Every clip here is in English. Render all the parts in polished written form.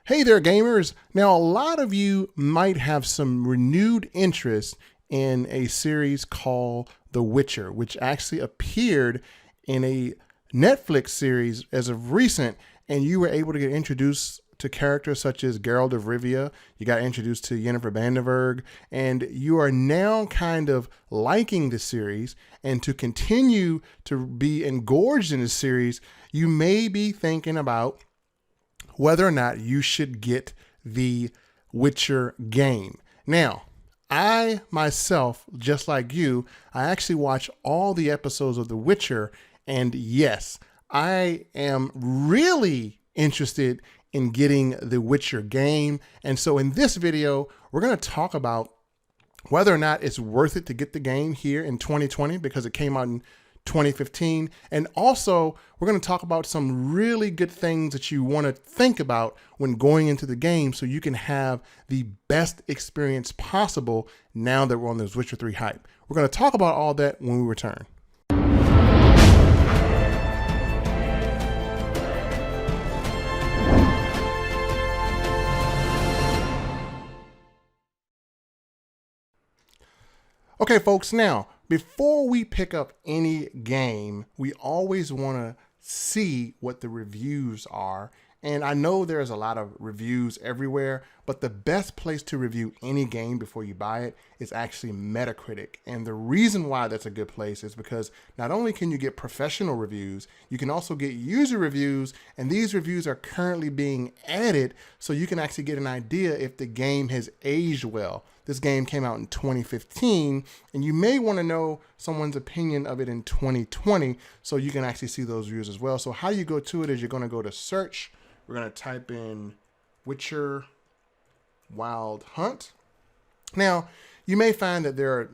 Hey there, gamers. Now, a lot of you might have some renewed interest in a series called The Witcher, which actually appeared in a Netflix series as of recent, and you were able to get introduced to characters such as Geralt of Rivia. You got introduced to Yennefer Vandenberg, and you are now kind of liking the series. And to continue to be engorged in the series, you may be thinking about whether or not you should get the Witcher game. Now, I myself, just like you, I actually watch all the episodes of The Witcher, and yes, I am really interested in getting the Witcher game. And so in this video, we're going to talk about whether or not it's worth it to get the game here in 2020 because it came out in 2015. And also, we're going to talk about some really good things that you want to think about when going into the game so you can have the best experience possible now that we're on this Witcher 3 hype. We're going to talk about all that when we return. Okay, folks, now, before we pick up any game, we always want to see what the reviews are. And I know there's a lot of reviews everywhere, but the best place to review any game before you buy it is actually Metacritic. And the reason why that's a good place is because not only can you get professional reviews, you can also get user reviews, and these reviews are currently being added so you can actually get an idea if the game has aged well. This game came out in 2015, and you may want to know someone's opinion of it in 2020 so you can actually see those reviews as well. So how you go to it is you're going to go to search. We're going to type in Witcher Wild Hunt. Now, you may find that there are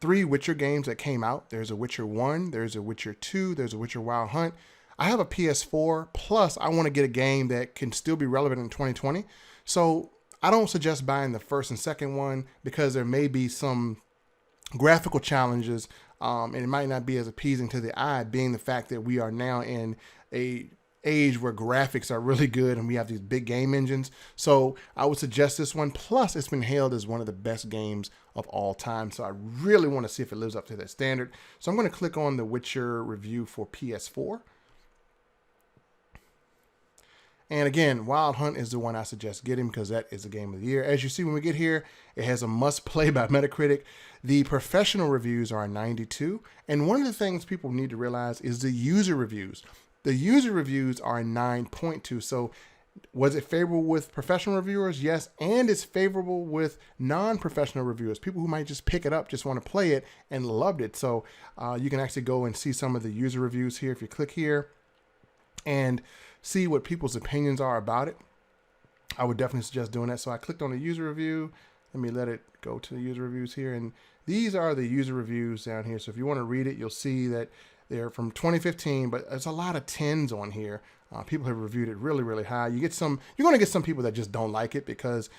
3 Witcher games that came out. There's a Witcher 1, there's a Witcher 2, there's a Witcher Wild Hunt. I have a PS4, plus I want to get a game that can still be relevant in 2020. So I don't suggest buying the first and second one because there may be some graphical challenges, and it might not be as appeasing to the eye, being the fact that we are now in a age where graphics are really good and we have these big game engines. So I would suggest this one. Plus, it's been hailed as one of the best games of all time. So I really want to see if it lives up to that standard. So I'm going to click on the Witcher review for PS4. And again, Wild Hunt is the one I suggest getting because that is the game of the year. As you see when we get here, it has a must play by Metacritic. The professional reviews are 92. And one of the things people need to realize is the user reviews. The user reviews are 9.2. So was it favorable with professional reviewers? Yes. And it's favorable with non-professional reviewers, people who might just pick it up, just want to play it and loved it. So you can actually go and see some of the user reviews here if you click here and see what people's opinions are about it. I would definitely suggest doing that. So I clicked on the user review. Let me let it go to the user reviews here. And these are the user reviews down here. So if you want to read it, you'll see that they're from 2015, but there's a lot of 10s on here. People have reviewed it really, really high. You're going to get some people that just don't like it because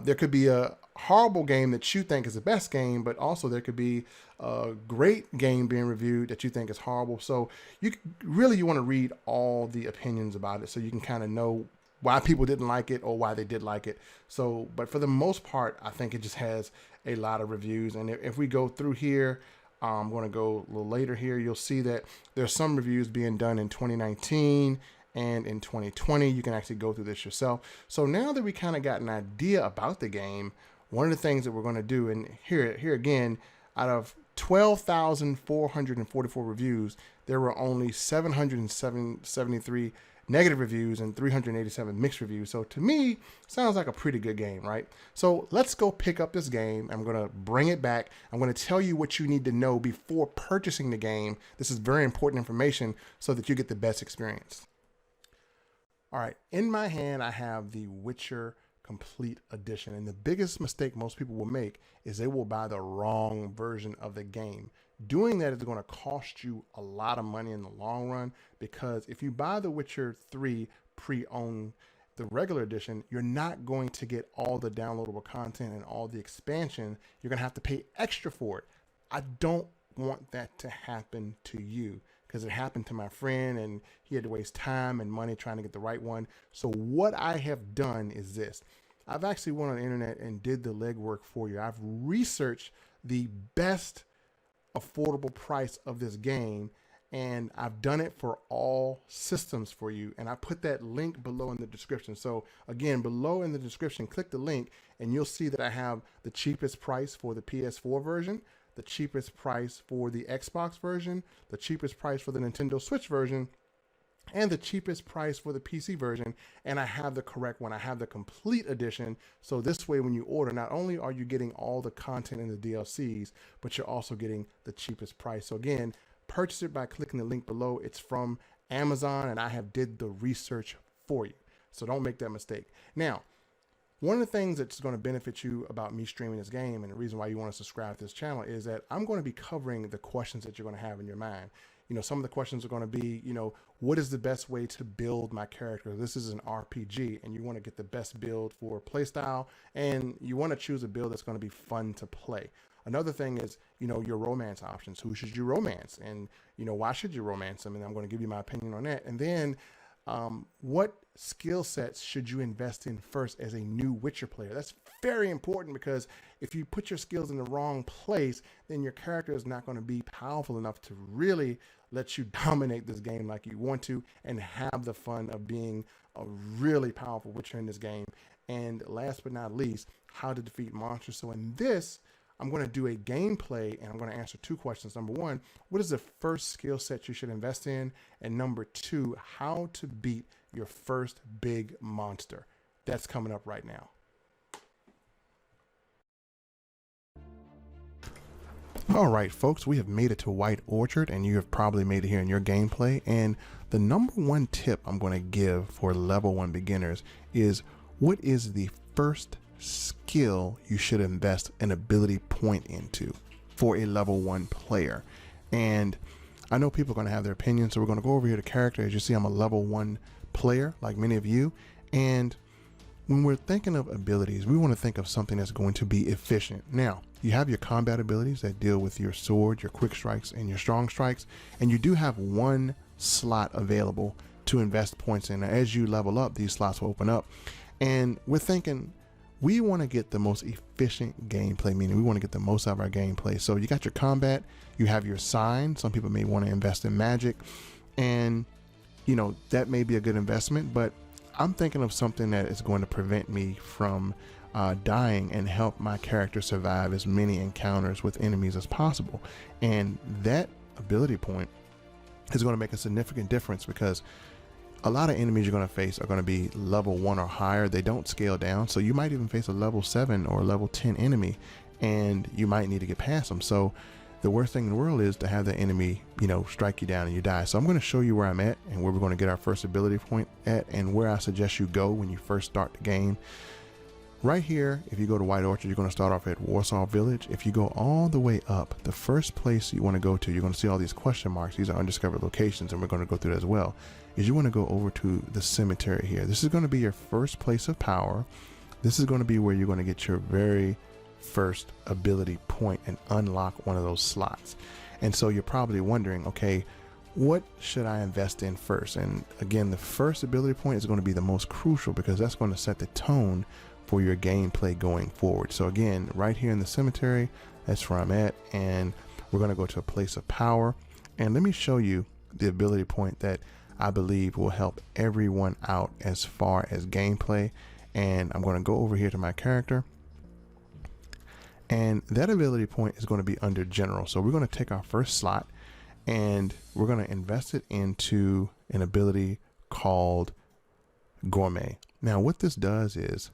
there could be a horrible game that you think is the best game, but also there could be a great game being reviewed that you think is horrible. So you want to read all the opinions about it so you can kind of know why people didn't like it or why they did like it. So, but for the most part, I think it just has a lot of reviews. And if we go through here, I'm going to go a little later here. You'll see that there's some reviews being done in 2019 and in 2020. You can actually go through this yourself. So now that we kind of got an idea about the game, one of the things that we're going to do, and here again, out of 12,444 reviews, there were only 773 negative reviews and 387 mixed reviews. So to me, sounds like a pretty good game, right? So let's go pick up this game. I'm going to bring it back. I'm going to tell you what you need to know before purchasing the game. This is very important information so that you get the best experience. All right, in my hand, I have the Witcher Complete Edition. And the biggest mistake most people will make is they will buy the wrong version of the game. Doing that is going to cost you a lot of money in the long run, because if you buy the Witcher 3 pre-owned, the regular edition, you're not going to get all the downloadable content and all the expansion. You're going to have to pay extra for it. I don't want that to happen to you. because it happened to my friend and he had to waste time and money trying to get the right one. So what I have done is this. I've actually went on the internet and did the legwork for you. I've researched the best affordable price of this game, and I've done it for all systems for you, and I put that link below in the description. So again, below in the description, click the link and you'll see that I have the cheapest price for the PS4 version, the cheapest price for the Xbox version, the cheapest price for the Nintendo Switch version, and the cheapest price for the PC version. And I have the correct one. I have the complete edition. So this way, when you order, not only are you getting all the content in the DLCs, but you're also getting the cheapest price. So again, purchase it by clicking the link below. It's from Amazon, and I have did the research for you. So don't make that mistake. Now, one of the things that's going to benefit you about me streaming this game, and the reason why you want to subscribe to this channel, is that I'm going to be covering the questions that you're going to have in your mind. You know, some of the questions are going to be, you know, what is the best way to build my character? This is an RPG, and you want to get the best build for playstyle, and you want to choose a build that's going to be fun to play. Another thing is, you know, your romance options. Who should you romance? And, you know, why should you romance them? And I'm going to give you my opinion on that. And then what skill sets should you invest in first as a new Witcher player? That's very important, because if you put your skills in the wrong place, then your character is not going to be powerful enough to really let you dominate this game like you want to and have the fun of being a really powerful Witcher in this game. And last but not least, how to defeat monsters. So in this, I'm going to do a gameplay, and I'm going to answer two questions. Number one, what is the first skill set you should invest in? And number two, how to beat your first big monster. That's coming up right now. All right, folks, we have made it to White Orchard, and you have probably made it here in your gameplay. And the number one tip I'm going to give for level 1 beginners is, what is the first skill you should invest an ability point into for a level 1 player? And I know people are going to have their opinions, so we're going to go over here to character. As you see, I'm a level 1 player like many of you, and when we're thinking of abilities, we want to think of something that's going to be efficient. Now, you have your combat abilities that deal with your sword, your quick strikes, and your strong strikes, and you do have one slot available to invest points in. Now, as you level up, these slots will open up, and we're thinking we want to get the most efficient gameplay, meaning we want to get the most out of our gameplay. So you got your combat, you have your sign. Some people may want to invest in magic, and you know, that may be a good investment, but I'm thinking of something that is going to prevent me from dying and help my character survive as many encounters with enemies as possible. And that ability point is going to make a significant difference, because a lot of enemies you're going to face are going to be level 1 or higher. They don't scale down. So you might even face a level 7 or level 10 enemy, and you might need to get past them. So the worst thing in the world is to have the enemy, you know, strike you down and you die. So I'm going to show you where I'm at and where we're going to get our first ability point at, and where I suggest you go when you first start the game. Right here, if you go to White Orchard, you're going to start off at Warsaw Village. If you go all the way up, the first place you want to go to, you're going to see all these question marks. These are undiscovered locations, and we're going to go through that as well. Is you want to go over to the cemetery here. This is going to be your first place of power. This is going to be where you're going to get your very first ability point and unlock one of those slots. And so you're probably wondering, okay, what should I invest in first? And again, the first ability point is going to be the most crucial, because that's going to set the tone for your gameplay going forward. So again, right here in the cemetery, that's where I'm at, and we're going to go to a place of power. And let me show you the ability point that I believe will help everyone out as far as gameplay. And I'm going to go over here to my character, and that ability point is going to be under general. So we're going to take our first slot and we're going to invest it into an ability called Gourmet. Now what this does is,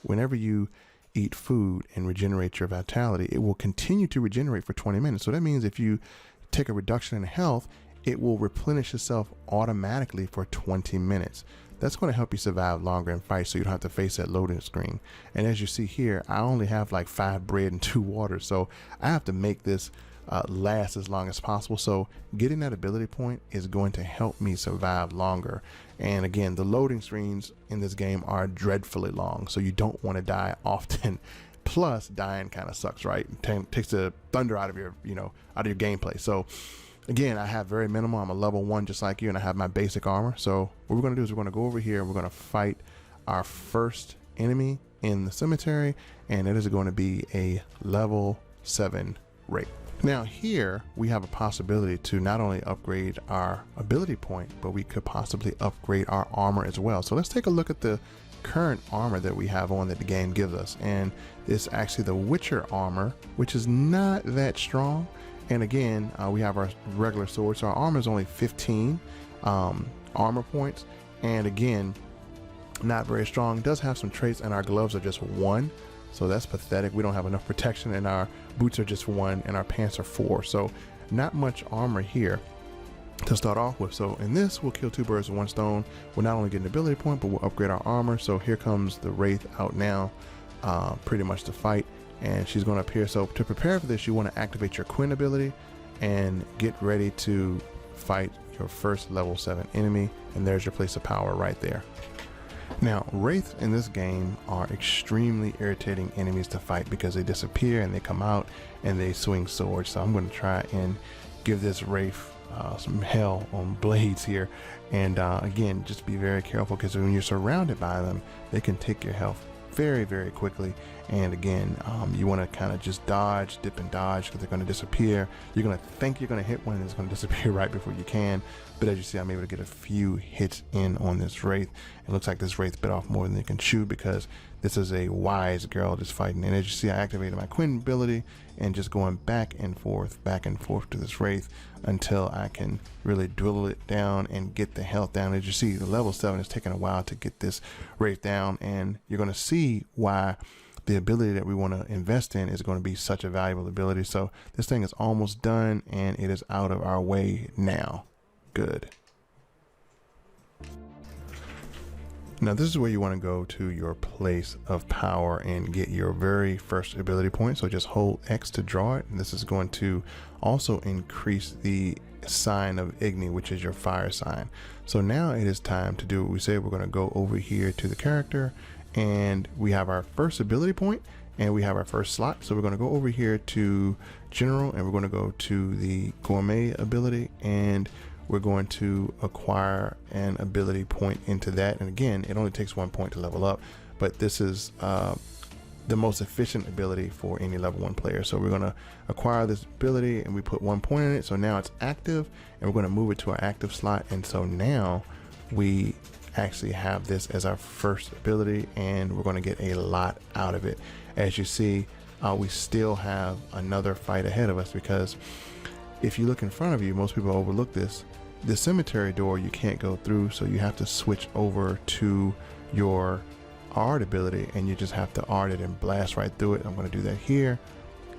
whenever you eat food and regenerate your vitality, it will continue to regenerate for 20 minutes. So that means if you take a reduction in health, it will replenish itself automatically for 20 minutes. That's going to help you survive longer in fights, so you don't have to face that loading screen. And as you see here, I only have like 5 bread and 2 water, so I have to make this last as long as possible. So getting that ability point is going to help me survive longer. And again, the loading screens in this game are dreadfully long, so you don't want to die often. Plus, dying kind of sucks, right? Takes the thunder out of your, out of your gameplay. So Again, I have very minimal. I'm a level 1 just like you, and I have my basic armor. So what we're going to do is we're going to go over here and we're going to fight our first enemy in the cemetery, and it is going to be a level 7 Wraith. Now here we have a possibility to not only upgrade our ability point, but we could possibly upgrade our armor as well. So let's take a look at the current armor that we have on that the game gives us, and it's actually the Witcher armor, which is not that strong. And again, we have our regular sword, so our armor is only 15 armor points, and again, not very strong. It does have some traits, and our gloves are just 1, so that's pathetic. We don't have enough protection, and our boots are just 1, and our pants are 4, so not much armor here to start off with. So in this, we'll kill 2 birds with 1 stone. We'll not only get an ability point, but we'll upgrade our armor. So here comes the Wraith out now, pretty much to fight, and she's going to appear. So to prepare for this, you want to activate your Quinn ability and get ready to fight your first level 7 enemy, and there's your place of power right there. Now, Wraiths in this game are extremely irritating enemies to fight because they disappear and they come out and they swing swords. So I'm going to try and give this Wraith some hell on blades here, and again, just be very careful, because when you're surrounded by them, they can take your health very, very quickly. And again, you want to kind of just dodge, dip and dodge, because they're going to disappear. You're going to think you're going to hit one and it's going to disappear right before you can. But as you see, I'm able to get a few hits in on this Wraith. It looks like this Wraith bit off more than they can chew, because this is a wise girl that's fighting. And as you see, I activated my Quinn ability and just going back and forth to this Wraith until I can really dwindle it down and get the health down. As you see, the level 7 is taking a while to get this Wraith down, and you're going to see why the ability that we want to invest in is going to be such a valuable ability. So this thing is almost done, and it is out of our way now. Good. Now this is where you want to go to your place of power and get your very first ability point. So just hold X to draw it, and this is going to also increase the sign of Igni, which is your fire sign. So now it is time to do what we say. We're going to go over here to the character, and we have our first ability point and we have our first slot. So we're going to go over here to general, and we're going to go to the gourmet ability, and we're going to acquire an ability point into that. And again, it only takes 1 point to level up, but this is the most efficient ability for any level 1 player. So we're going to acquire this ability, and we put 1 point in it. So now it's active, and we're going to move it to our active slot. And so now we actually have this as our first ability, and we're going to get a lot out of it. As you see, we still have another fight ahead of us, because if you look in front of you, most people overlook this. The cemetery door you can't go through, so you have to switch over to your art ability, and you just have to art it and blast right through it. I'm going to do that here,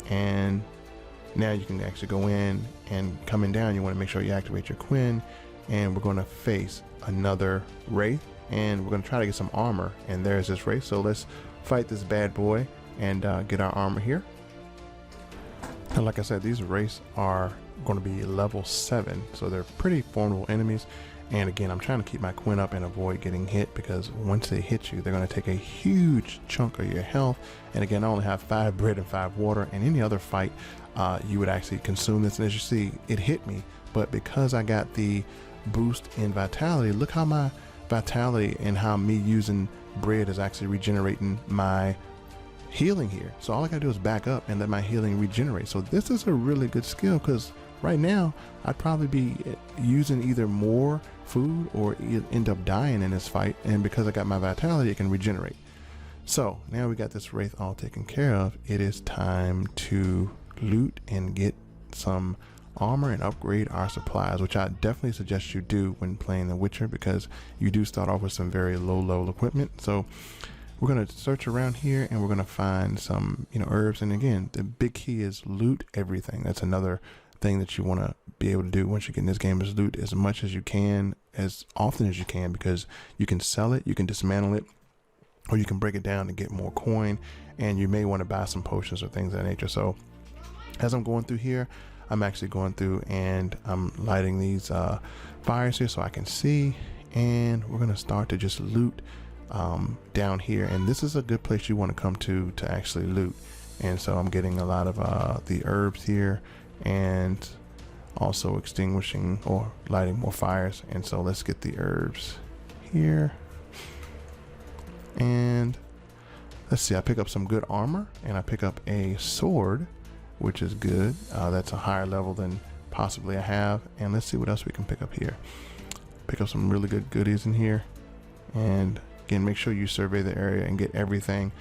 and now you can actually go in, and coming down, you want to make sure you activate your Quinn, and we're going to face another Wraith, and we're going to try to get some armor, and there's this Wraith. So let's fight this bad boy and get our armor here. And like I said, these Wraiths are going to be level 7, so they're pretty formidable enemies. And again, I'm trying to keep my Quinn up and avoid getting hit, because once they hit you, they're going to take a huge chunk of your health. And again, I only have 5 bread and 5 water. In any other fight, you would actually consume this. And as you see, it hit me, but because I got the boost in vitality, look how my vitality and how me using bread is actually regenerating my healing here. So all I gotta do is back up and let my healing regenerate. So this is a really good skill, because right now I'd probably be using either more food or end up dying in this fight, and because I got my vitality, it can regenerate. So now we got this Wraith all taken care of. It is time to loot and get some armor and upgrade our supplies, which I definitely suggest you do when playing The Witcher, because you do start off with some very low level equipment. So we're going to search around here, and we're going to find some, herbs. And again, the big key is loot everything. That's another thing that you want to be able to do once you get in this game, is loot as much as you can, as often as you can, because you can sell it, you can dismantle it, or you can break it down to get more coin, and you may want to buy some potions or things of that nature. So as I'm going through here, I'm actually going through and I'm lighting these fires here so I can see, and we're going to start to just loot down here. And this is a good place you want to come to actually loot. And so I'm getting a lot of the herbs here, and also extinguishing or lighting more fires. And so let's get the herbs here. And let's see, I pick up some good armor, and I pick up a sword, which is good. That's a higher level than possibly I have. And let's see what else we can pick up here. Pick up some really good goodies in here. And again, make sure you survey the area and get everything.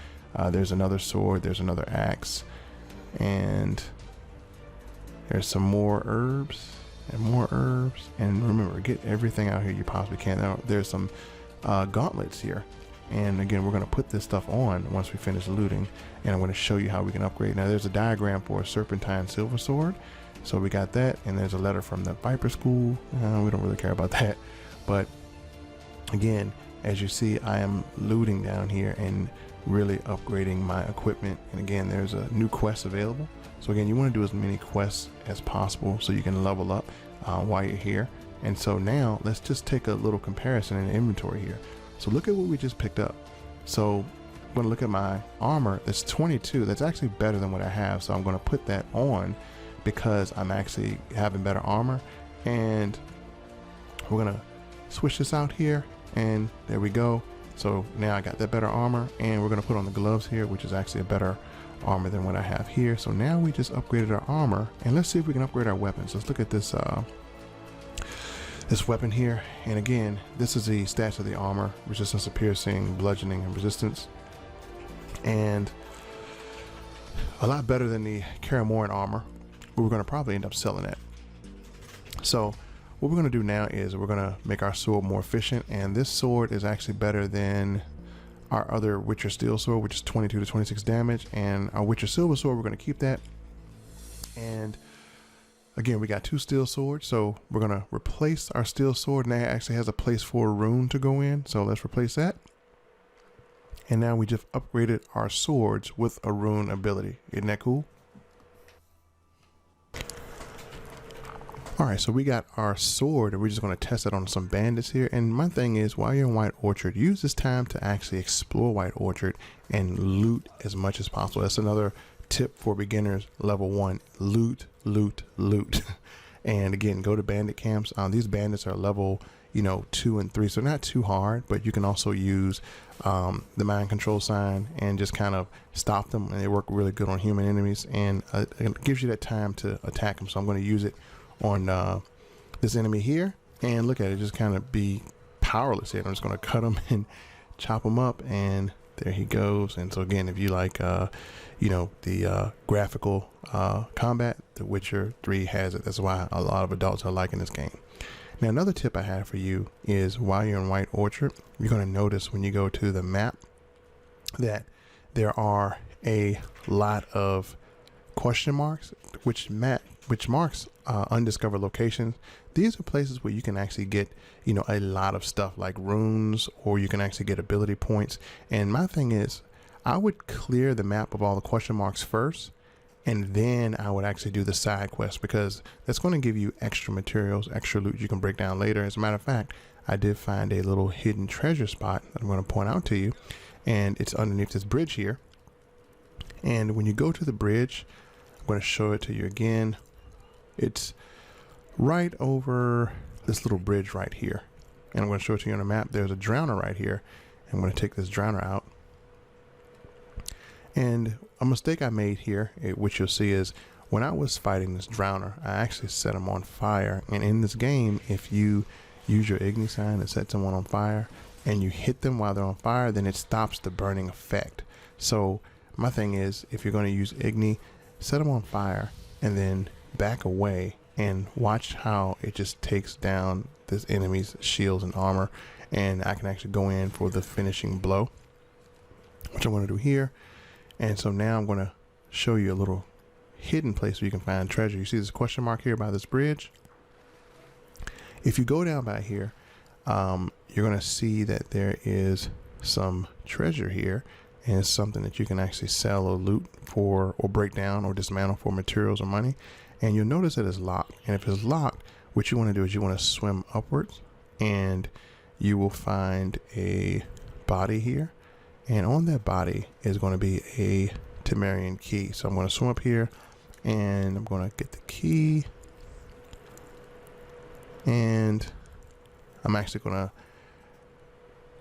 There's another sword, there's another axe, and there's some more herbs and more herbs. And remember, get everything out here you possibly can. Now, there's some gauntlets here. And again, we're going to put this stuff on once we finish looting, and I'm going to show you how we can upgrade. Now, there's a diagram for a serpentine silver sword, so we got that. And there's a letter from the Viper School. We don't really care about that, but again, as you see, I am looting down here and really upgrading my equipment. And again, there's a new quest available, so again, you want to do as many quests as possible so you can level up while you're here. And so now let's just take a little comparison in the inventory here. So look at what we just picked up. So I'm going to look at my armor. That's 22. That's actually better than what I have. So I'm going to put that on because I'm actually having better armor. And we're going to switch this out here. And there we go. So now I got that better armor. And we're going to put on the gloves here, which is actually a better armor than what I have here. So now we just upgraded our armor. And let's see if we can upgrade our weapons. Let's look at this this weapon here. And again, this is the stats of the armor: resistance to piercing, bludgeoning, and resistance. And a lot better than the Karamoran armor. We're going to probably end up selling that. So what we're going to do now is we're going to make our sword more efficient. And this sword is actually better than our other Witcher steel sword, which is 22 to 26 damage. And our Witcher silver sword, we're going to keep that. And again, we got 2 steel swords, so we're going to replace our steel sword. Now it actually has a place for a rune to go in, so let's replace that. And now we just upgraded our swords with a rune ability. Isn't that cool? Alright, so we got our sword, and we're just going to test it on some bandits here. And my thing is, while you're in White Orchard, use this time to actually explore White Orchard and loot as much as possible. That's another tip for beginners. Level 1, loot, loot, loot. And again, go to bandit camps. These bandits are level 2 and 3, so not too hard, but you can also use the mind control sign and just kind of stop them, and they work really good on human enemies, and it gives you that time to attack them. So I'm going to use it on this enemy here, and look at it, just kind of be powerless here. I'm just going to cut him and chop him up, and there he goes. And so again, if you like the graphical combat, The Witcher 3 has it. That's why a lot of adults are liking this game. Now, another tip I have for you is while you're in White Orchard, you're going to notice when you go to the map that there are a lot of question marks, which marks undiscovered locations. These are places where you can actually get, a lot of stuff like runes, or you can actually get ability points. And my thing is, I would clear the map of all the question marks first, and then I would actually do the side quest, because that's going to give you extra materials, extra loot you can break down later. As a matter of fact, I did find a little hidden treasure spot that I'm going to point out to you, and it's underneath this bridge here. And when you go to the bridge, I'm going to show it to you again. It's right over this little bridge right here, and I'm going to show it to you on the map. There's a drowner right here. I'm going to take this drowner out. And a mistake I made here, which you'll see, is when I was fighting this drowner, I actually set him on fire. And in this game, if you use your Igni sign to set someone on fire and you hit them while they're on fire, then it stops the burning effect. So my thing is, if you're going to use Igni, set them on fire and then back away and watch how it just takes down this enemy's shields and armor. And I can actually go in for the finishing blow, which I'm going to do here. And so now I'm going to show you a little hidden place where you can find treasure. You see this question mark here by this bridge? If you go down by here, you're going to see that there is some treasure here, and it's something that you can actually sell or loot for, or break down or dismantle for materials or money. And you'll notice that it's locked. And if it's locked, what you want to do is you want to swim upwards, and you will find a body here. And on that body is going to be a Temerian key. So I'm going to swim up here, and I'm going to get the key. And I'm actually going to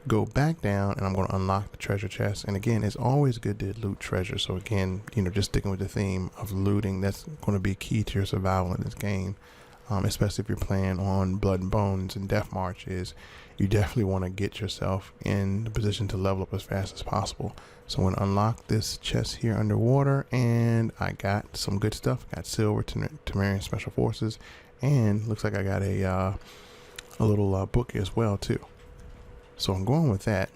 go back down and I'm going to unlock the treasure chest. And again, it's always good to loot treasure. So again, you know, just sticking with the theme of looting, that's going to be key to your survival in this game. Especially if you're playing on Blood and Bones and Death Marches, you definitely want to get yourself in the position to level up as fast as possible. So I'm going to unlock this chest here underwater, and I got some good stuff. Got silver, Temerian Special Forces, and looks like I got a little book as well too. So I'm going with that.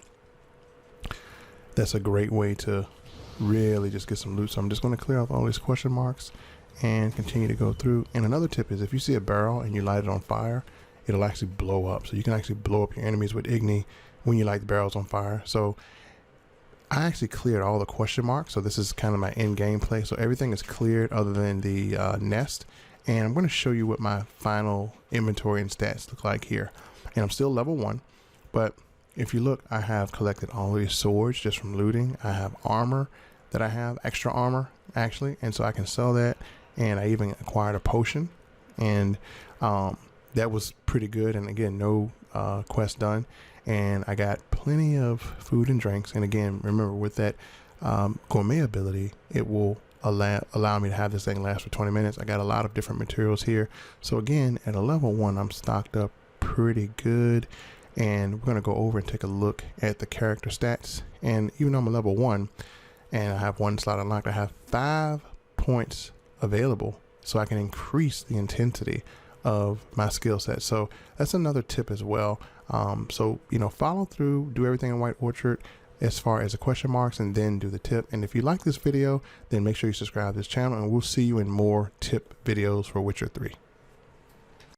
That's a great way to really just get some loot. So I'm just going to clear off all these question marks and continue to go through. And another tip is if you see a barrel and you light it on fire, it'll actually blow up. So you can actually blow up your enemies with Igni when you light the barrels on fire. So I actually cleared all the question marks. So this is kind of my end gameplay. So everything is cleared other than the nest. And I'm going to show you what my final inventory and stats look like here. And I'm still level 1, but if you look, I have collected all these swords just from looting. I have armor that I have, extra armor actually, and so I can sell that. And I even acquired a potion, and that was pretty good. And again, no quest done. And I got plenty of food and drinks. And again, remember with that gourmet ability, it will allow me to have this thing last for 20 minutes. I got a lot of different materials here. So again, at a level 1, I'm stocked up pretty good. And we're going to go over and take a look at the character stats. And even though I'm a level 1 and I have 1 slot unlocked, I have 5 points available, so I can increase the intensity of my skill set. So that's another tip as well. So, you know, follow through, do everything in White Orchard as far as the question marks, and then do the tip. And if you like this video, then make sure you subscribe to this channel, and we'll see you in more tip videos for Witcher 3.